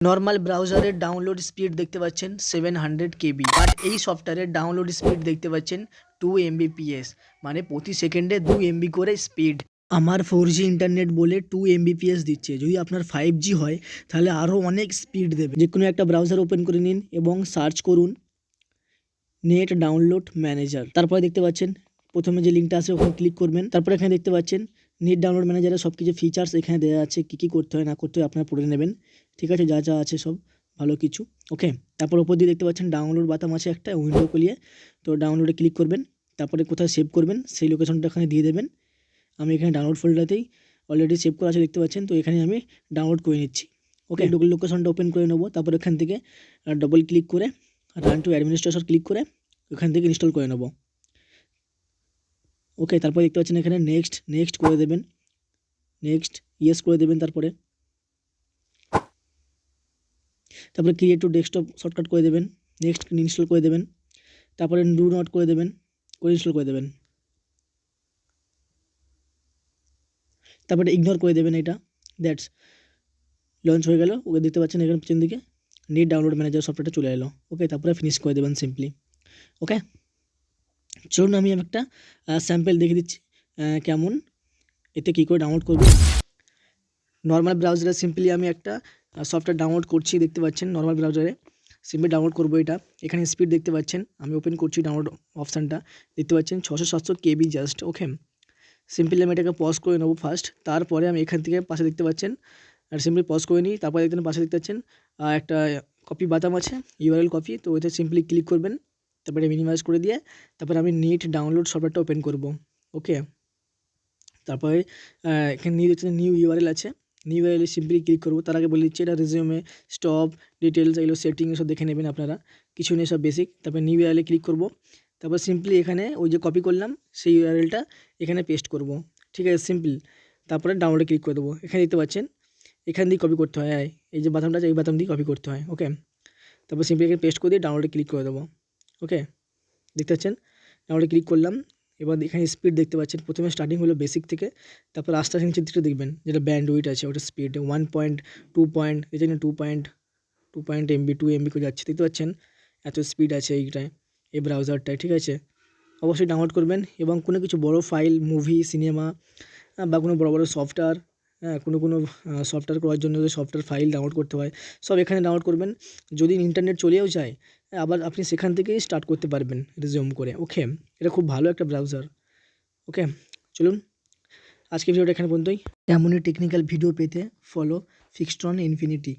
Normal ব্রাউজারের download speed দেখতে পাচ্ছেন 700 কেবি, but এই সফটওয়্যারের ডাউনলোড স্পিড দেখতে পাচ্ছেন 2 এমবিপিএস, মানে প্রতি সেকেন্ডে 2 এমবি করে স্পিড। আমার 4G ইন্টারনেট বলে 2 এমবিপিএস দিচ্ছে। যদি আপনার 5G হয় তাহলে আরও অনেক স্পিড দেবে। যে কোনো একটা ব্রাউজার ওপেন করে নিন এবং সার্চ করুন নেট ডাউনলোড ম্যানেজার। তারপরে দেখতে পাচ্ছেন প্রথমে যে লিঙ্কটা আছে ওখানে ক্লিক করবেন। তারপরে এখানে দেখতে পাচ্ছেন নেট ডাউনলোড ম্যানেজারের সব কিছু ফিচার্স এখানে দেওয়া আছে, কী করতে হয় না করতে হয় আপনারা পড়ে নেবেন। ঠিক আছে, যা যা আছে সব ভালো কিছু। ওকে, তারপর ওপর দিয়ে দেখতে পাচ্ছেন ডাউনলোড বাতাম আছে একটা উইন্ডো খুলিয়ে, তো ডাউনলোডে ক্লিক করবেন। তারপরে কোথায় সেভ করবেন সেই লোকেশনটা এখানে দিয়ে দেবেন। আমি এখানে ডাউনলোড ফোল্ডারতেই অলরেডি সেভ করা আছে দেখতে পাচ্ছেন, তো এখানে আমি ডাউনলোড করে নিচ্ছি। ওকে, লোকেশনটা ওপেন করে নেবো। তারপর এখান থেকে ডবল ক্লিক করে রান টু অ্যাডমিনিস্ট্রেশন ক্লিক করে ওখান থেকে ইনস্টল করে নেব। ওকে, তারপর দেখতে পাচ্ছেন এখানে নেক্সট করে দেবেন, নেক্সট ইয়েস করে দেবেন। তারপরে ক্রিয়েট টু ডেস্কটপ শর্টকাট করে দেবেন, নেক্সট ইনস্টল করে দেবেন। তারপরে ডু নট করে দেবেন, করে ইনস্টল করে দেবেন। তারপরে ইগনোর করে দেবেন। এটা দ্যাটস লঞ্চ হয়ে গেল। ওকে, দেখতে পাচ্ছেন এখানে পিছন দিকে নেট ডাউনলোড ম্যানেজার সফটওয়্যারটা চলে এলো। ওকে, তারপরে ফিনিশ করে দেবেন সিম্পলি। ওকে, চলুন আমি একটা স্যাম্পল দেখে দিচ্ছি কেমন এতে কী করে ডাউনলোড করব। নর্মাল ব্রাউজারে সিম্পলি আমি একটা সফটওয়্যার ডাউনলোড করছি, দেখতে পাচ্ছেন নর্মাল ব্রাউজারে সিম্পলি ডাউনলোড করব এটা। এখানে স্পিড দেখতে পাচ্ছেন, আমি ওপেন করছি ডাউনলোড অপশানটা, দেখতে পাচ্ছেন 600-700 কেবি জাস্ট। ওকে, সিম্পলি আমি এটাকে পজ করে নেবো ফার্স্ট। তারপরে আমি এখান থেকে পাশে দেখতে পাচ্ছেন আর সিম্পলি পজ করে নিই। তারপরে দেখতে পাশে দেখতে পাচ্ছেন একটা কপি বাতাম আছে, ইউআরএল কপি, তো ওইটা সিম্পলি ক্লিক করবেন। তারপরে মিনিমাইজ করে দিয়ে তারপরে আমি নেট ডাউনলোড সফটওয়্যারটা ওপেন করব। ওকে, তারপরে এখানে নিউ ইউআরএল আছে, নিউ ইউআরএলে সিম্পলি ক্লিক করবো। তার আগে বলে দিচ্ছি এটা রেজিউমে, স্টপ, ডিটেলস, এগুলো সেটিং সব দেখে নেবেন আপনারা, কিছু নেই, সব বেসিক। তারপরে নিউ ইউআরএলে ক্লিক করব। তারপর সিম্পলি এখানে ওই যে কপি করলাম সেই ইউআরএলটা এখানে পেস্ট করব। ঠিক আছে, সিম্পল। তারপরে ডাউনলোডে ক্লিক করে দেবো। এখানে দেখতে পাচ্ছেন এখান দিয়ে কপি করতে হয়, এই যে বাদামটা আছে এই বাদাম দিয়ে কপি করতে হয়। ওকে, তারপর সিম্পলি এখানে পেস্ট করে দিয়ে ডাউনলোডে ক্লিক করে দেবো। ওকে, দেখতে পাচ্ছেন ডাউনলোডে ক্লিক করলাম। এবার এখানে স্পিড দেখতে পাচ্ছেন, প্রথমে স্টার্টিং হলো বেসিক থেকে, তারপর আস্তে আস্তে নিচের দিকটা দেখবেন যেটা ব্যান্ডউইথ আছে ওটা স্পিড 1.2 এখানে 2 এমবি করে যাচ্ছে, দেখতে পাচ্ছেন এত স্পিড আছে এইটায়, এই ব্রাউজারটায়। ঠিক আছে, অবশ্যই ডাউনলোড করবেন। এবং কোনো কিছু বড় ফাইল, মুভি, সিনেমা বা কোনো বড় সফটওয়্যার, কোনো সফটওয়্যার করার জন্য যে সফটওয়্যার ফাইল ডাউনলোড করতে হয় সব এখানে ডাউনলোড করবেন। যদি ইন্টারনেট চলেও যায় আবার আপনি সেখান থেকেই স্টার্ট করতে পারবেন রিজিউম করে। ওকে, এটা খুব ভালো একটা ব্রাউজার। ওকে, চলুন আজকে ভিডিওটা এখানে পর্যন্তই। এমনই টেকনিক্যাল ভিডিও পেতে ফলো ফিক্সট্রন ইনফিনিটি।